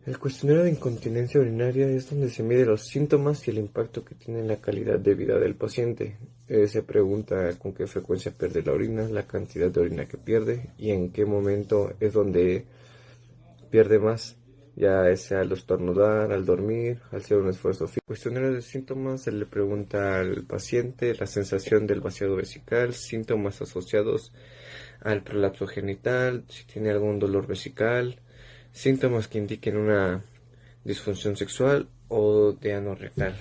El cuestionario de incontinencia urinaria es donde se mide los síntomas y el impacto que tiene en la calidad de vida del paciente. Se pregunta con qué frecuencia pierde la orina, la cantidad de orina que pierde y en qué momento es donde pierde más, ya sea al estornudar, al dormir, al hacer un esfuerzo físico. Cuestionario de síntomas, se le pregunta al paciente la sensación del vaciado vesical, síntomas asociados al prolapso genital, si tiene algún dolor vesical, síntomas que indiquen una disfunción sexual o de ano rectal.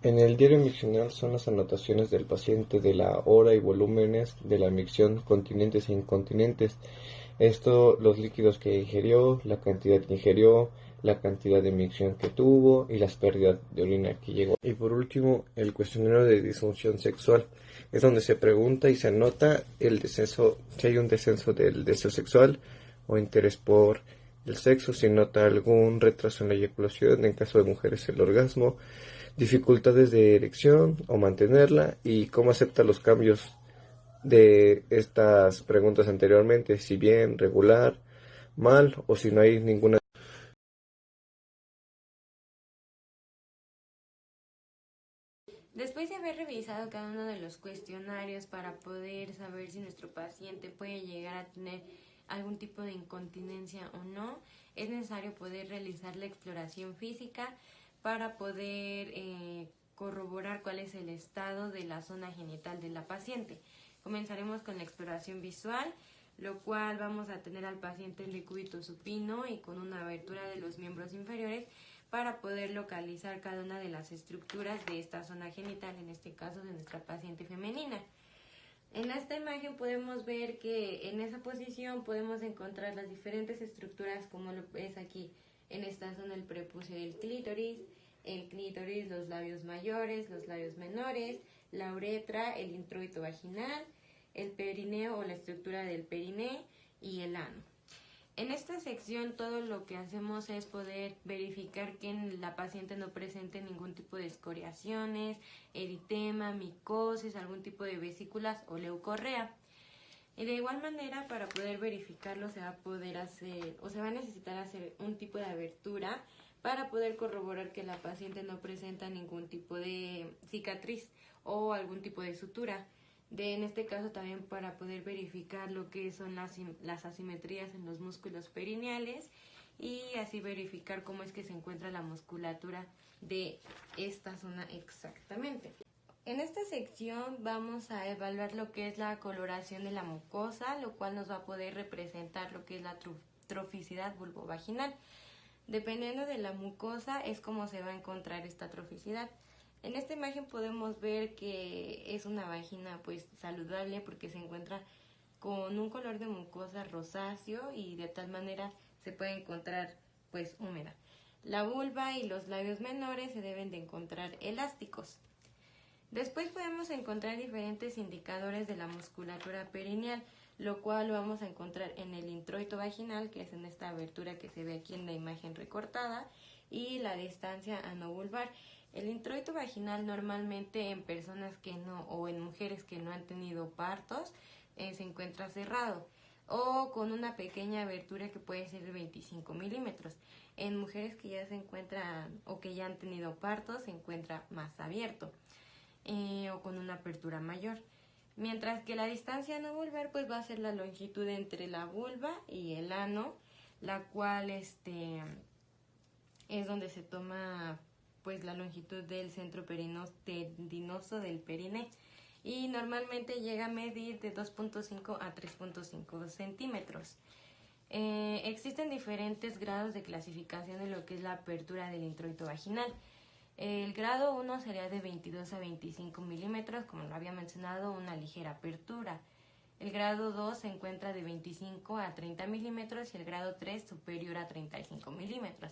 En el diario miccional son las anotaciones del paciente de la hora y volúmenes de la micción continentes e incontinentes. Esto, los líquidos que ingirió, la cantidad que ingirió, la cantidad de micción que tuvo y las pérdidas de orina que llegó. Y por último, el cuestionario de disfunción sexual. Es donde se pregunta y se anota el descenso, si hay un descenso del deseo sexual o interés por el sexo, si nota algún retraso en la eyaculación, en caso de mujeres el orgasmo, dificultades de erección o mantenerla y cómo acepta los cambios de estas preguntas anteriormente, si bien, regular, mal o si no hay ninguna. Después de haber revisado cada uno de los cuestionarios para poder saber si nuestro paciente puede llegar a tener algún tipo de incontinencia o no, es necesario poder realizar la exploración física para poder corroborar cuál es el estado de la zona genital de la paciente. Comenzaremos con la exploración visual, lo cual vamos a tener al paciente en decúbito supino y con una abertura de los miembros inferiores para poder localizar cada una de las estructuras de esta zona genital, en este caso de nuestra paciente femenina. En esta imagen podemos ver que en esa posición podemos encontrar las diferentes estructuras como lo es aquí en esta zona el prepucio del clítoris, los labios mayores, los labios menores, la uretra, el introito vaginal, el perineo o la estructura del periné y el ano. En esta sección todo lo que hacemos es poder verificar que la paciente no presente ningún tipo de escoriaciones, eritema, micosis, algún tipo de vesículas o leucorrea. Y de igual manera, para poder verificarlo se va a poder hacer o se va a necesitar hacer un tipo de abertura para poder corroborar que la paciente no presenta ningún tipo de cicatriz o algún tipo de sutura. En este caso también para poder verificar lo que son las asimetrías en los músculos perineales y así verificar cómo es que se encuentra la musculatura de esta zona exactamente. En esta sección vamos a evaluar lo que es la coloración de la mucosa, lo cual nos va a poder representar lo que es la troficidad vulvovaginal. Dependiendo de la mucosa es como se va a encontrar esta troficidad. En esta imagen podemos ver que es una vagina pues saludable porque se encuentra con un color de mucosa rosáceo y de tal manera se puede encontrar pues húmeda. La vulva y los labios menores se deben de encontrar elásticos. Después podemos encontrar diferentes indicadores de la musculatura perineal, lo cual lo vamos a encontrar en el introito vaginal, que es en esta abertura que se ve aquí en la imagen recortada, y la distancia anovulvar. El introito vaginal normalmente en personas que no o en mujeres que no han tenido partos se encuentra cerrado o con una pequeña abertura que puede ser de 25 milímetros. En mujeres que ya se encuentran o que ya han tenido partos se encuentra más abierto o con una apertura mayor. Mientras que la distancia no vulvar pues va a ser la longitud entre la vulva y el ano, la cual es donde se toma pues la longitud del centro tendinoso del periné y normalmente llega a medir de 2.5 a 3.5 centímetros. Existen diferentes grados de clasificación de lo que es la apertura del introito vaginal. El grado 1 sería de 22 a 25 milímetros, como lo había mencionado, una ligera apertura. El grado 2 se encuentra de 25 a 30 milímetros y el grado 3 superior a 35 milímetros.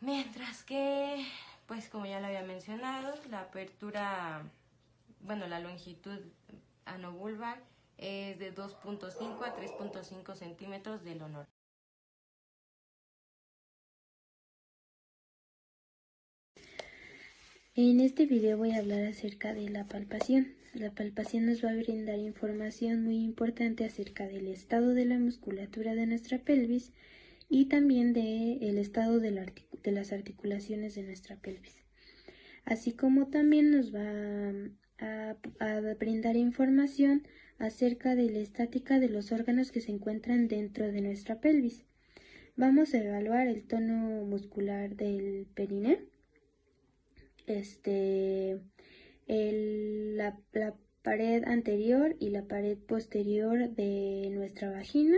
Mientras que, pues como ya lo había mencionado, la apertura, la longitud anovulvar es de 2.5 a 3.5 centímetros de lo normal. En este video voy a hablar acerca de la palpación. La palpación nos va a brindar información muy importante acerca del estado de la musculatura de nuestra pelvis y también del estado de las articulaciones de nuestra pelvis. Así como también nos va a brindar información acerca de la estática de los órganos que se encuentran dentro de nuestra pelvis. Vamos a evaluar el tono muscular del periné, la pared anterior y la pared posterior de nuestra vagina,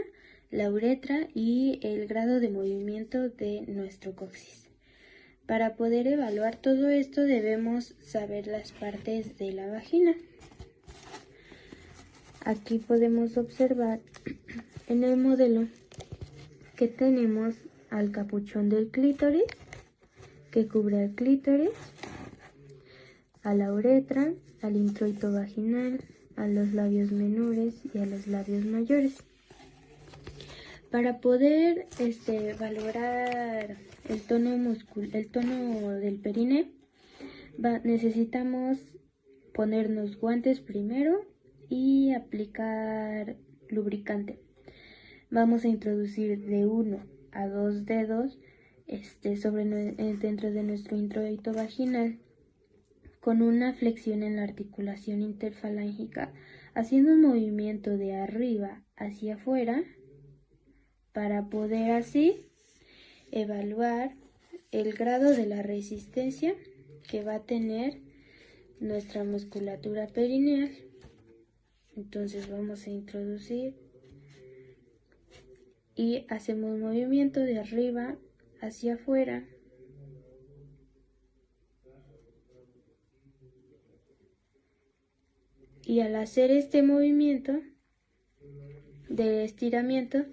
la uretra y el grado de movimiento de nuestro coxis. Para poder evaluar todo esto debemos saber las partes de la vagina. Aquí podemos observar en el modelo que tenemos al capuchón del clítoris, que cubre al clítoris, a la uretra, al introito vaginal, a los labios menores y a los labios mayores. Para poder valorar el tono del periné, necesitamos ponernos guantes primero y aplicar lubricante. Vamos a introducir de 1 a 2 dedos dentro de nuestro introito vaginal con una flexión en la articulación interfalángica, haciendo un movimiento de arriba hacia afuera para poder así evaluar el grado de la resistencia que va a tener nuestra musculatura perineal. Entonces vamos a introducir y hacemos movimiento de arriba hacia afuera. Y al hacer este movimiento de estiramiento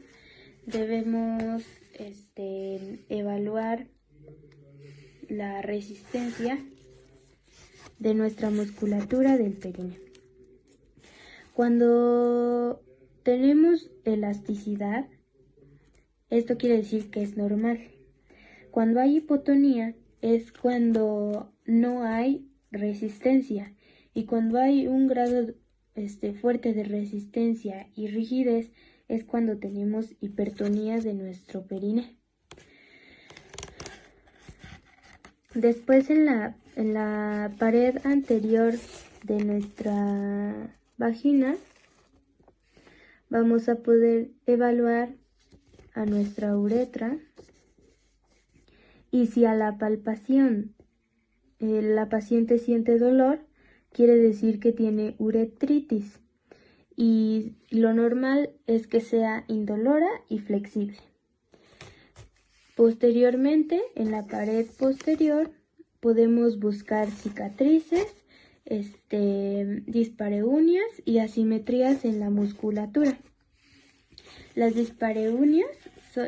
debemos evaluar la resistencia de nuestra musculatura del períneo. Cuando tenemos elasticidad, esto quiere decir que es normal. Cuando hay hipotonía es cuando no hay resistencia, y cuando hay un grado fuerte de resistencia y rigidez es cuando tenemos hipertonía de nuestro periné. Después en la pared anterior de nuestra vagina vamos a poder evaluar a nuestra uretra, y si a la palpación la paciente siente dolor, quiere decir que tiene uretritis, y lo normal es que sea indolora y flexible. Posteriormente, en la pared posterior, podemos buscar cicatrices, dispareunias y asimetrías en la musculatura. Las dispareunias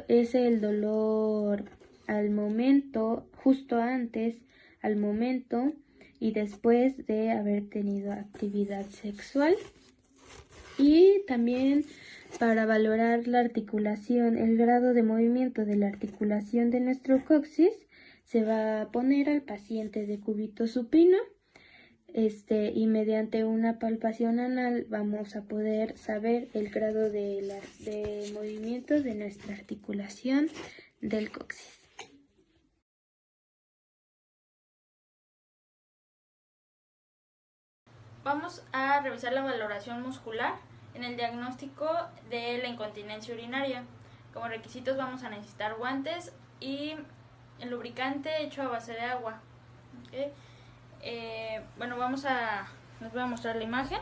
es el dolor al momento, justo antes, al momento y después de haber tenido actividad sexual. Y también para valorar la articulación, el grado de movimiento de la articulación de nuestro coxis, se va a poner al paciente de cúbito supino, y mediante una palpación anal vamos a poder saber el grado de movimiento de nuestra articulación del coxis. Vamos a revisar la valoración muscular en el diagnóstico de la incontinencia urinaria. Como requisitos vamos a necesitar guantes y el lubricante hecho a base de agua. ¿Okay? Les voy a mostrar la imagen.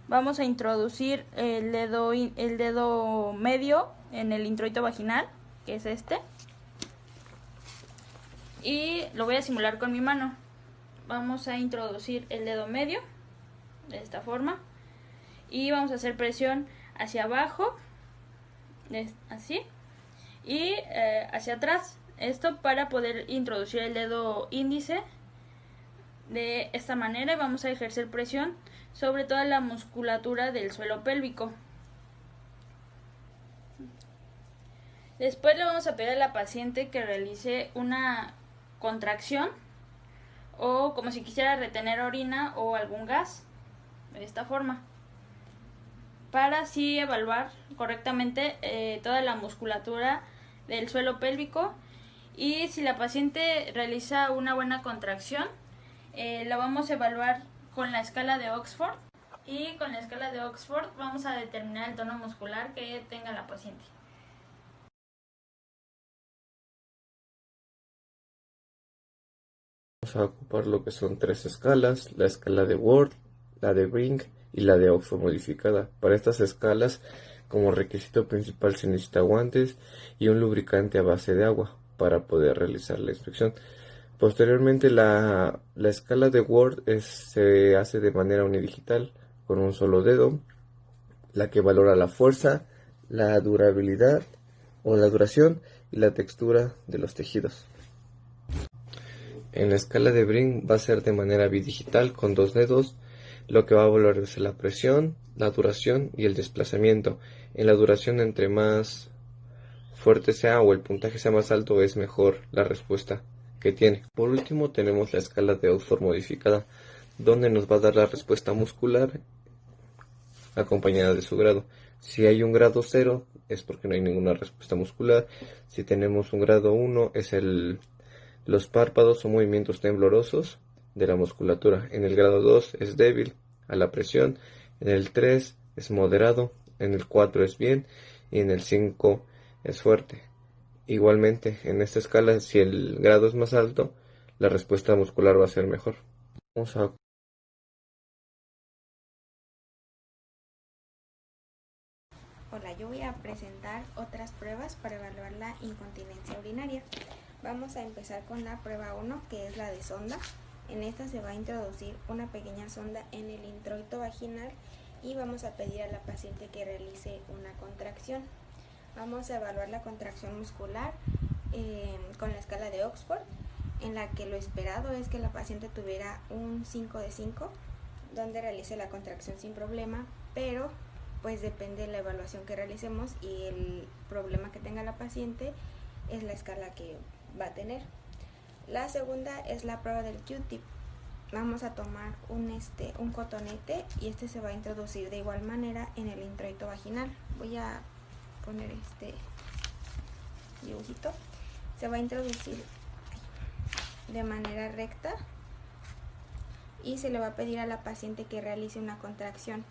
Vamos a introducir el dedo medio en el introito vaginal, que es y lo voy a simular con mi mano. Vamos a introducir el dedo medio de esta forma y vamos a hacer presión hacia abajo, así, y hacia atrás. Esto para poder introducir el dedo índice de esta manera, y vamos a ejercer presión sobre toda la musculatura del suelo pélvico. Después le vamos a pedir a la paciente que realice una contracción o como si quisiera retener orina o algún gas, de esta forma, para así evaluar correctamente toda la musculatura del suelo pélvico. Y si la paciente realiza una buena contracción, la vamos a evaluar con la escala de Oxford. Y con la escala de Oxford vamos a determinar el tono muscular que tenga la paciente. Vamos a ocupar lo que son 3 escalas: la escala de Ward, la de Bring y la de Oxford modificada. Para estas escalas, como requisito principal, se necesita guantes y un lubricante a base de agua para poder realizar la inspección. Posteriormente, la escala de Ward se hace de manera unidigital con un solo dedo, la que valora la fuerza, la durabilidad o la duración y la textura de los tejidos. En la escala de Bring va a ser de manera bidigital con 2 dedos. Lo que va a valorar es la presión, la duración y el desplazamiento. En la duración, entre más fuerte sea o el puntaje sea más alto, es mejor la respuesta que tiene. Por último, tenemos la escala de Oxford modificada, donde nos va a dar la respuesta muscular acompañada de su grado. Si hay un grado 0 es porque no hay ninguna respuesta muscular. Si tenemos un grado 1 es los párpados o movimientos temblorosos de la musculatura. En el grado 2 es débil a la presión, en el 3 es moderado, en el 4 es bien y en el 5 es fuerte. Igualmente, en esta escala, si el grado es más alto, la respuesta muscular va a ser mejor. Vamos a Hola, yo voy a presentar otras pruebas para evaluar la incontinencia urinaria. Vamos a empezar con la prueba 1, que es la de sonda. En esta se va a introducir una pequeña sonda en el introito vaginal y vamos a pedir a la paciente que realice una contracción. Vamos a evaluar la contracción muscular con la escala de Oxford, en la que lo esperado es que la paciente tuviera un 5 de 5, donde realice la contracción sin problema, pero pues depende de la evaluación que realicemos y el problema que tenga la paciente es la escala que va a tener. La segunda es la prueba del Q-tip. Vamos a tomar un cotonete y este se va a introducir de igual manera en el introito vaginal. Voy a poner este dibujito. Se va a introducir de manera recta y se le va a pedir a la paciente que realice una contracción.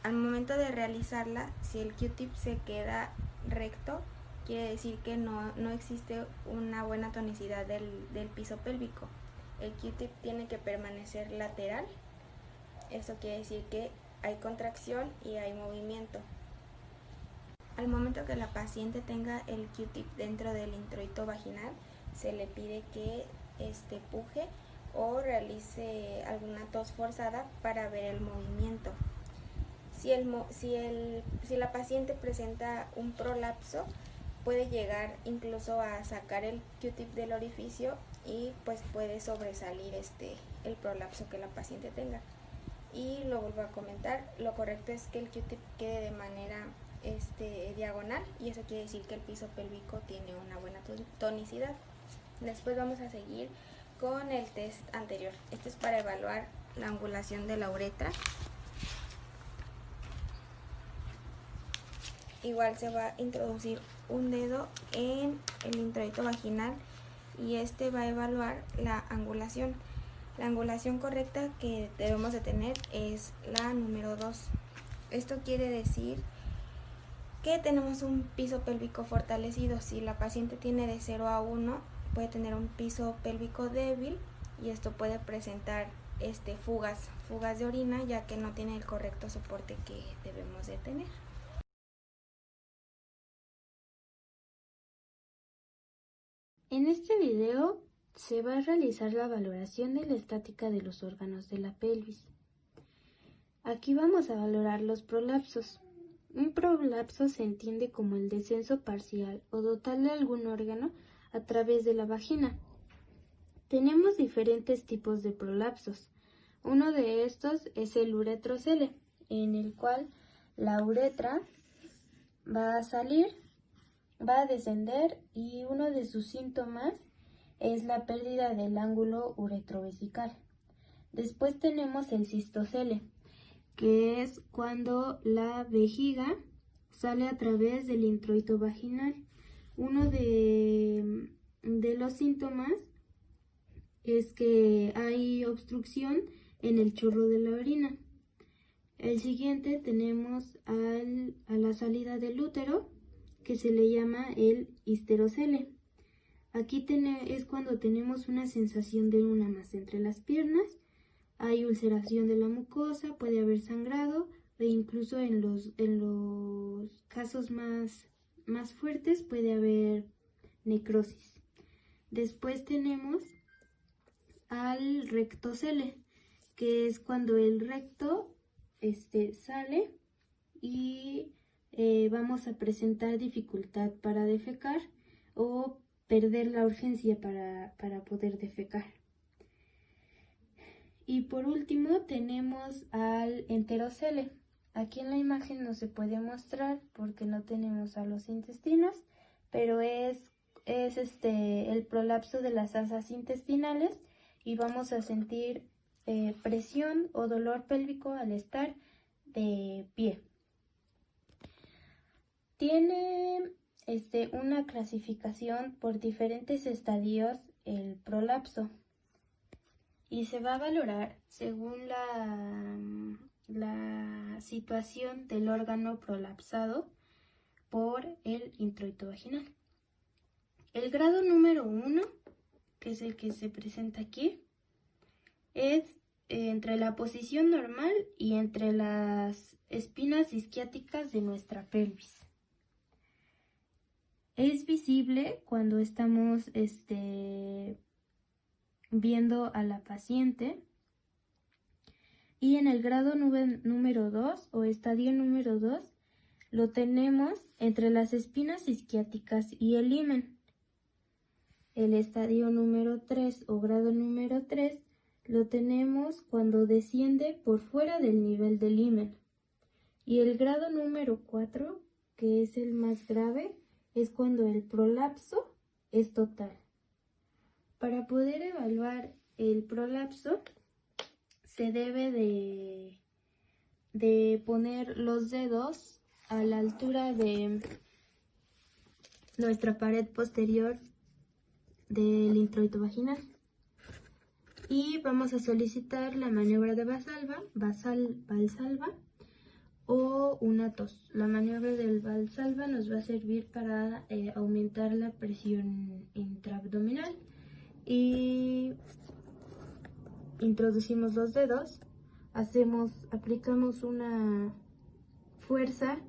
Al momento de realizarla, si el Q-tip se queda recto, quiere decir que no existe una buena tonicidad del piso pélvico. El Q-tip tiene que permanecer lateral. Eso quiere decir que hay contracción y hay movimiento. Al momento que la paciente tenga el Q-tip dentro del introito vaginal, se le pide que puje o realice alguna tos forzada para ver el movimiento. Si la paciente presenta un prolapso, puede llegar incluso a sacar el Q-tip del orificio y pues puede sobresalir el prolapso que la paciente tenga. Y lo vuelvo a comentar, lo correcto es que el Q-tip quede de manera diagonal y eso quiere decir que el piso pélvico tiene una buena tonicidad. Después vamos a seguir con el test anterior. Este es para evaluar la angulación de la uretra. Igual se va a introducir un dedo en el introito vaginal y este va a evaluar la angulación. La angulación correcta que debemos de tener es la número 2. Esto quiere decir que tenemos un piso pélvico fortalecido. Si la paciente tiene de 0 a 1, puede tener un piso pélvico débil y esto puede presentar fugas de orina, ya que no tiene el correcto soporte que debemos de tener. En este video se va a realizar la valoración de la estática de los órganos de la pelvis. Aquí vamos a valorar los prolapsos. Un prolapso se entiende como el descenso parcial o total de algún órgano a través de la vagina. Tenemos diferentes tipos de prolapsos. Uno de estos es el uretrocele, en el cual la uretra va a salir, va a descender y uno de sus síntomas es la pérdida del ángulo uretrovesical. Después tenemos el cistocele, que es cuando la vejiga sale a través del introito vaginal Uno de los síntomas es que hay obstrucción en el chorro de la orina. El siguiente tenemos a la salida del útero, que se le llama el histerocele. Aquí es cuando tenemos una sensación de una masa entre las piernas, hay ulceración de la mucosa, puede haber sangrado e incluso en los casos más fuertes puede haber necrosis. Después tenemos al rectocele, que es cuando el recto sale y vamos a presentar dificultad para defecar o perder la urgencia para poder defecar. Y por último tenemos al enterocele. Aquí en la imagen no se puede mostrar porque no tenemos a los intestinos, pero es el prolapso de las asas intestinales y vamos a sentir presión o dolor pélvico al estar de pie. Tiene una clasificación por diferentes estadios el prolapso y se va a valorar según la situación del órgano prolapsado por el introito vaginal. El grado número 1, que es el que se presenta aquí, es entre la posición normal y entre las espinas isquiáticas de nuestra pelvis. Es visible cuando estamos viendo a la paciente. Y en el grado número 2 o estadio número 2 lo tenemos entre las espinas isquiáticas y el himen. El estadio número 3 o grado número 3 lo tenemos cuando desciende por fuera del nivel del himen. Y el grado número 4, que es el más grave, es cuando el prolapso es total. Para poder evaluar el prolapso, se debe de poner los dedos a la altura de nuestra pared posterior del introito vaginal. Y vamos a solicitar la maniobra de Valsalva o una tos. La maniobra del Valsalva nos va a servir para aumentar la presión intraabdominal. Y introducimos los dedos, aplicamos una fuerza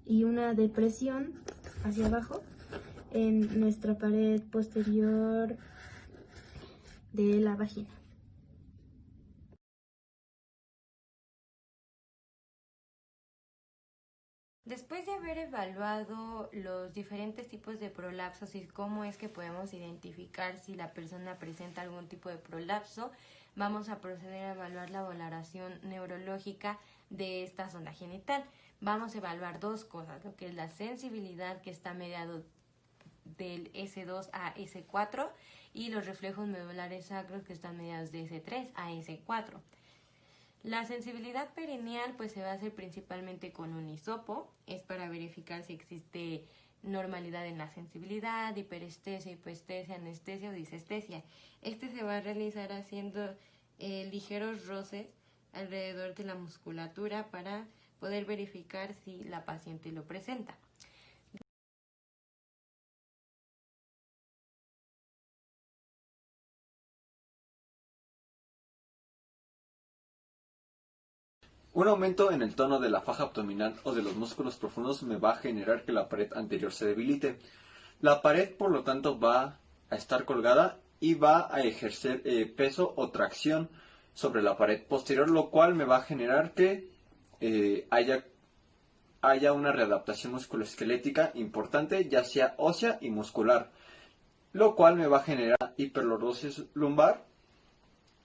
y una depresión hacia abajo en nuestra pared posterior de la vagina. Después de haber evaluado los diferentes tipos de prolapsos y cómo es que podemos identificar si la persona presenta algún tipo de prolapso, vamos a proceder a evaluar la valoración neurológica de esta zona genital. Vamos a evaluar dos cosas, lo que es la sensibilidad, que está mediado del S2 a S4, y los reflejos medulares sacros, que están mediados de S3 a S4. La sensibilidad perineal pues se va a hacer principalmente con un hisopo, es para verificar si existe normalidad en la sensibilidad, hiperestesia, hipoestesia, anestesia o disestesia. Se va a realizar haciendo ligeros roces alrededor de la musculatura para poder verificar si la paciente lo presenta. Un aumento en el tono de la faja abdominal o de los músculos profundos me va a generar que la pared anterior se debilite. La pared, por lo tanto, va a estar colgada y va a ejercer peso o tracción sobre la pared posterior, lo cual me va a generar que haya una readaptación musculoesquelética importante, ya sea ósea y muscular, lo cual me va a generar hiperlordosis lumbar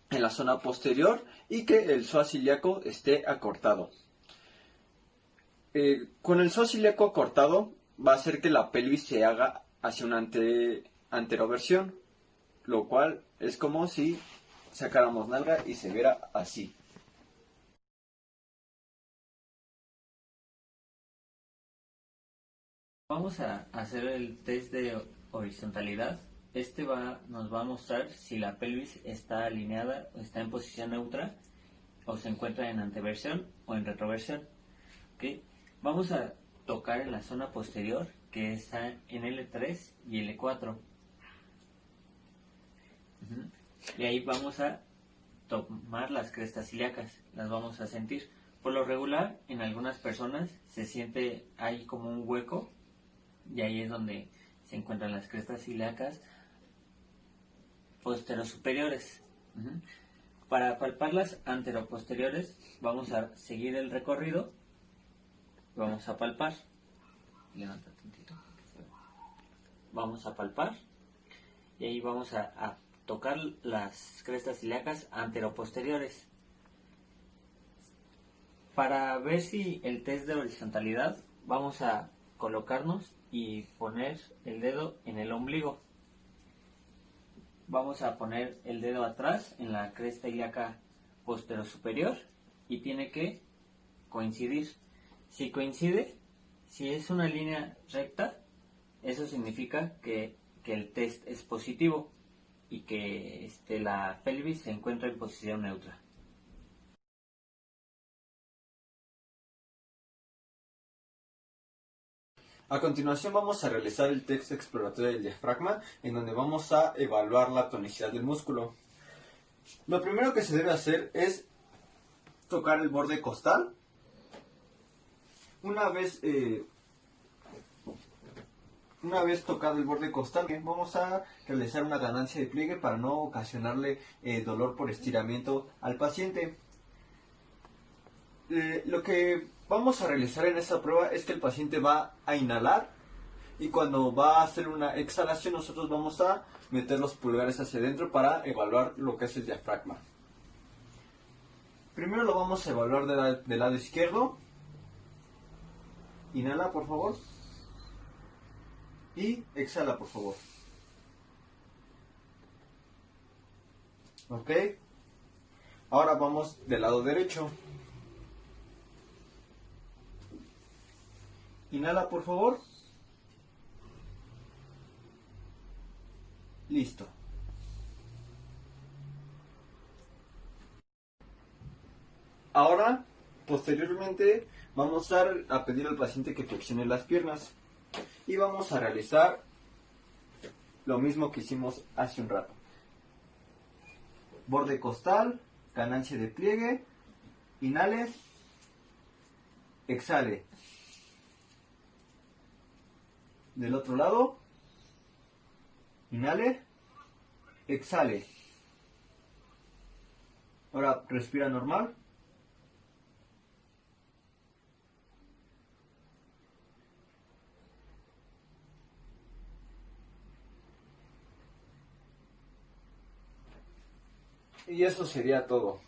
en la zona posterior y que el psoas ilíaco esté acortado. Con el psoas ilíaco acortado va a hacer que la pelvis se haga hacia una anteroversión, lo cual es como si sacáramos nalga y se viera así. Vamos a hacer el test de horizontalidad. Nos va a mostrar si la pelvis está alineada o está en posición neutra o se encuentra en anteversión o en retroversión. ¿Okay? Vamos a tocar en la zona posterior, que está en L3 y L4. Y ahí vamos a tomar las crestas ilíacas, las vamos a sentir. Por lo regular, en algunas personas se siente ahí como un hueco, y ahí es donde se encuentran las crestas ilíacas posterosuperiores. Para palparlas anteroposteriores, vamos a seguir el recorrido, vamos a palpar. Levanta tantito. Vamos a palpar, y ahí vamos a tocar las crestas ilíacas anteroposteriores. Para ver si el test de horizontalidad, vamos a colocarnos y poner el dedo en el ombligo. Vamos a poner el dedo atrás en la cresta ilíaca posterosuperior y tiene que coincidir. Si coincide, si es una línea recta, eso significa que el test es positivo y que la pelvis se encuentra en posición neutra. A continuación vamos a realizar el test exploratorio del diafragma, en donde vamos a evaluar la tonicidad del músculo. Lo primero que se debe hacer es tocar el borde costal. Una vez tocado el borde costal, vamos a realizar una ganancia de pliegue para no ocasionarle dolor por estiramiento al paciente. Lo que vamos a realizar en esta prueba es que el paciente va a inhalar, y cuando va a hacer una exhalación nosotros vamos a meter los pulgares hacia adentro para evaluar lo que es el diafragma. Primero lo vamos a evaluar del lado izquierdo. Inhala, por favor. Y exhala, por favor. Ok. Ahora vamos del lado derecho. Inhala, por favor. Listo. Ahora, posteriormente, vamos a pedir al paciente que flexione las piernas. Y vamos a realizar lo mismo que hicimos hace un rato. Borde costal, ganancia de pliegue, inhale, exhale. Del otro lado, inhale, exhale. Ahora respira normal. Y eso sería todo.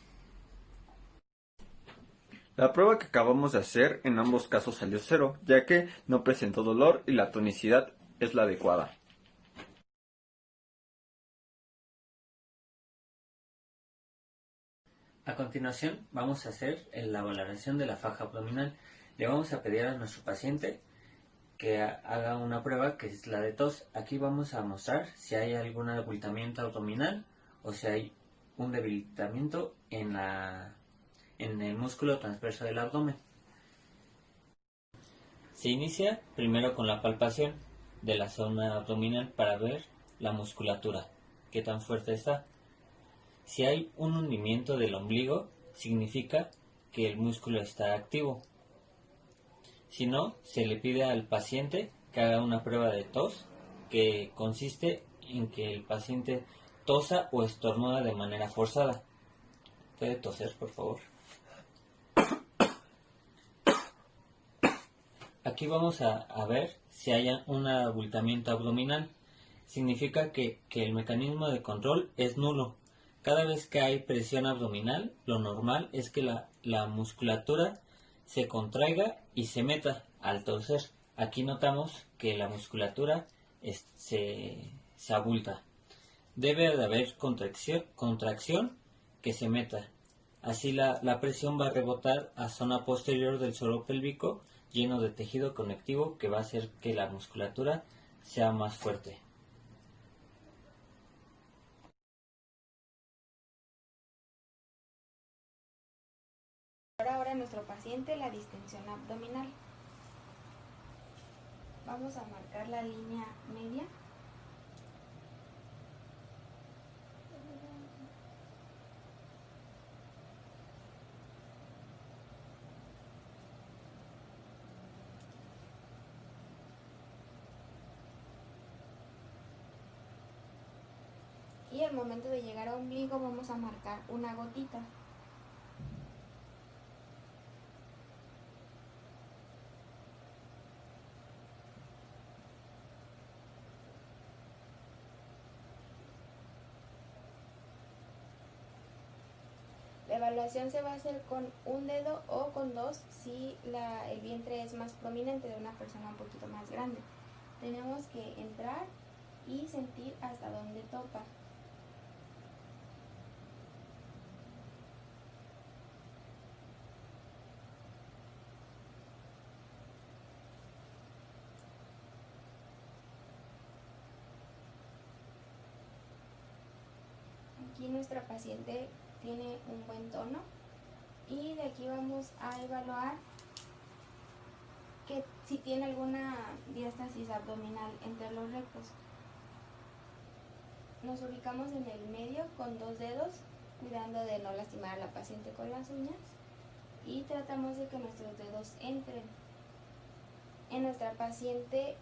La prueba que acabamos de hacer en ambos casos salió 0, ya que no presentó dolor y la tonicidad es la adecuada. A continuación vamos a hacer la valoración de la faja abdominal. Le vamos a pedir a nuestro paciente que haga una prueba que es la de tos. Aquí vamos a mostrar si hay algún abultamiento abdominal o si hay un debilitamiento en el músculo transverso del abdomen. Se inicia primero con la palpación de la zona abdominal para ver la musculatura, qué tan fuerte está. Si hay un hundimiento del ombligo, significa que el músculo está activo. Si no, se le pide al paciente que haga una prueba de tos, que consiste en que el paciente tosa o estornuda de manera forzada. ¿Puede toser, por favor? Aquí vamos a ver si hay un abultamiento abdominal. Significa que el mecanismo de control es nulo. Cada vez que hay presión abdominal, lo normal es que la musculatura se contraiga y se meta al toser. Aquí notamos que la musculatura se abulta. Debe de haber contracción que se meta. Así la presión va a rebotar a zona posterior del suelo pélvico, lleno de tejido conectivo que va a hacer que la musculatura sea más fuerte. Ahora nuestro paciente la distensión abdominal. Vamos a marcar la línea media. Y al momento de llegar a ombligo vamos a marcar una gotita. La evaluación se va a hacer con un dedo o con dos si el vientre es más prominente de una persona un poquito más grande. Tenemos que entrar y sentir hasta dónde topa. Aquí nuestra paciente tiene un buen tono y de aquí vamos a evaluar que si tiene alguna diástasis abdominal entre los rectos. Nos ubicamos en el medio con dos dedos, cuidando de no lastimar a la paciente con las uñas, y tratamos de que nuestros dedos entren. En nuestra paciente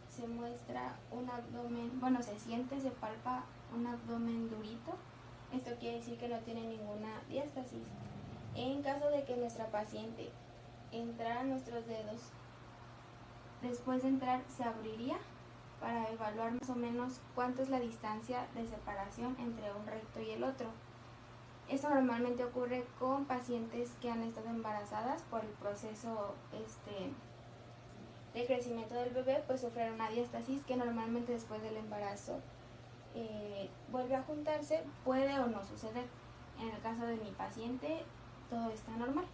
se muestra un abdomen, se siente, se palpa un abdomen durito. Esto quiere decir que no tiene ninguna diástasis. En caso de que nuestra paciente entrara nuestros dedos, después de entrar se abriría para evaluar más o menos cuánto es la distancia de separación entre un recto y el otro. Esto normalmente ocurre con pacientes que han estado embarazadas por el proceso de crecimiento del bebé, pues sufren una diástasis que normalmente después del embarazo vuelve a juntarse, puede o no suceder. En el caso de mi paciente, todo está normal.